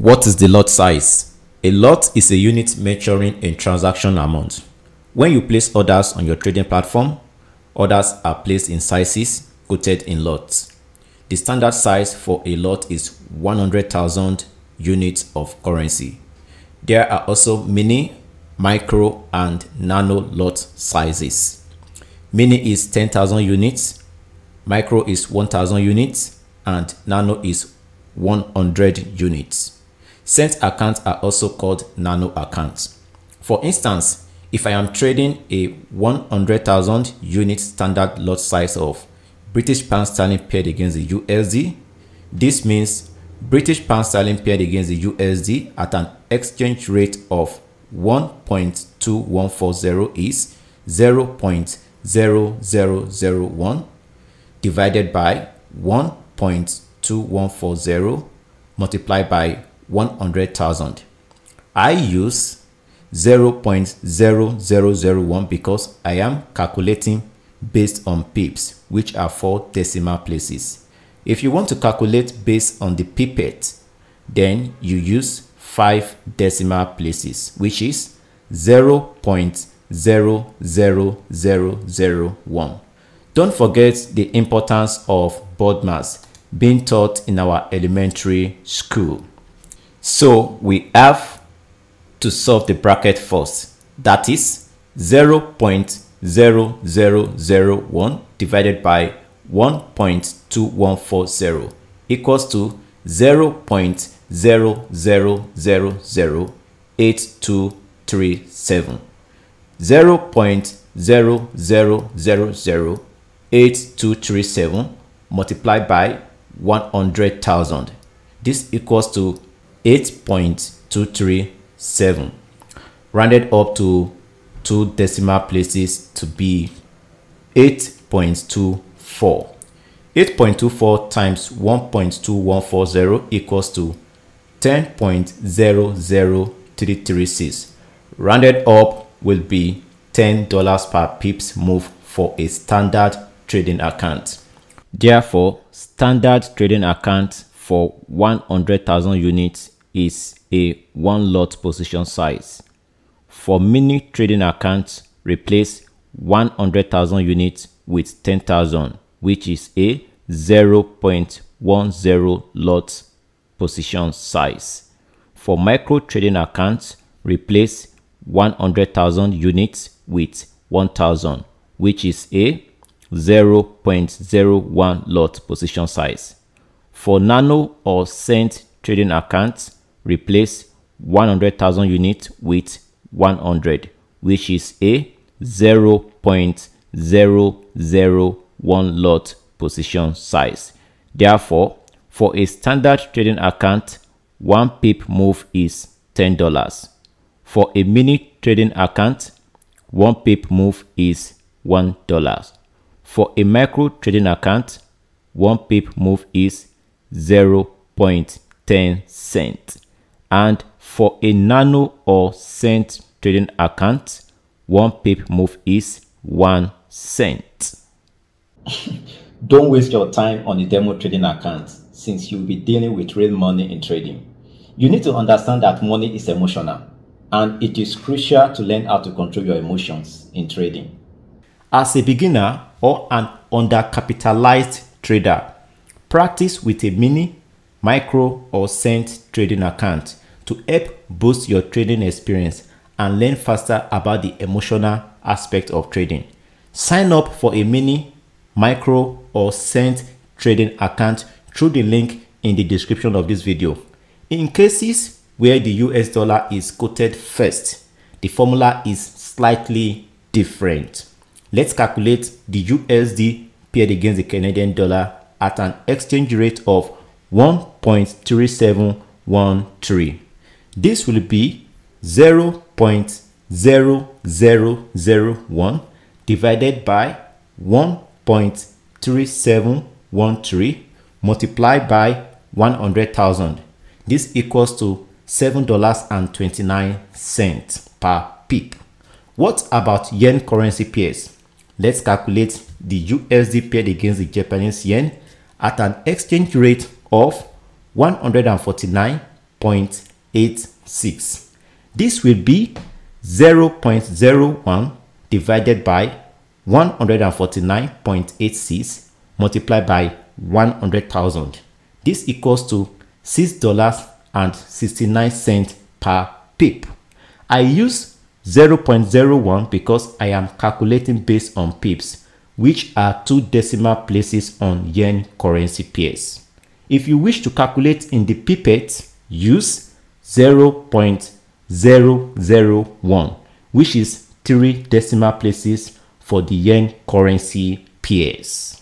What is the lot size? A lot is a unit measuring a transaction amount. When you place orders on your trading platform, orders are placed in sizes quoted in lots. The standard size for a lot is 100,000 units of currency. There are also mini, micro, and nano lot sizes. Mini is 10,000 units, micro is 1,000 units, and nano is 100 units. Cent accounts are also called nano accounts. For instance, if I am trading a 100,000 unit standard lot size of British pound sterling paired against the USD, this means British pound sterling paired against the USD at an exchange rate of 1.2140 is 0.0001 divided by 1.2140 multiplied by 100,000. I use 0.0001 because I am calculating based on pips, which are 4 decimal places. If you want to calculate based on the pipette, then you use 5 decimal places, which is 0.00001. Don't forget the importance of board mass being taught in our elementary school. So we have to solve the bracket first. That is 0.0001 divided by 1.2140 equals to 0.00008237. 0.00008237 multiplied by 100,000. This equals to 8.237, rounded up to 2 decimal places to be 8.24. 8.24 times 1.2140 equals to 10.00336. Rounded up will be $10 per pips move for a standard trading account. Therefore, standard trading account for 100,000 units is a 1 lot position size. For mini trading accounts, replace 100,000 units with 10,000, which is a 0.10 lot position size. For micro trading accounts, replace 100,000 units with 1,000, which is a 0.01 lot position size. For nano or cent trading accounts, replace 100,000 units with 100, which is a 0.001 lot position size. Therefore, for a standard trading account, 1 pip move is $10. For a mini trading account, 1 pip move is $1. For a micro trading account, 1 pip move is 0.10 cents. And for a nano or cent trading account, 1 pip move is 1 cent. Don't waste your time on the demo trading account, since you'll be dealing with real money in trading. You need to understand that money is emotional, and it is crucial to learn how to control your emotions in trading. As a beginner or an undercapitalized trader, practice with a mini, micro, or cent trading account to help boost your trading experience and learn faster about the emotional aspect of trading. Sign up for a mini, micro, or cent trading account through the link in the description of this video. In cases where the US dollar is quoted first, the formula is slightly different. Let's calculate the USD paired against the Canadian dollar at an exchange rate of 1.3713. This will be 0.0001 divided by 1.3713 multiplied by 100,000. This equals to $7.29 per pip. What about yen currency pairs? Let's calculate the USD paired against the Japanese yen at an exchange rate of 149 0.86. This will be 0.01 divided by 149.86 multiplied by 100,000. This equals to $6.69 per pip. I use 0.01 because I am calculating based on pips, which are 2 decimal places on yen currency pairs. If you wish to calculate in the pipette, use 0.001, which is 3 decimal places for the yen currency pairs.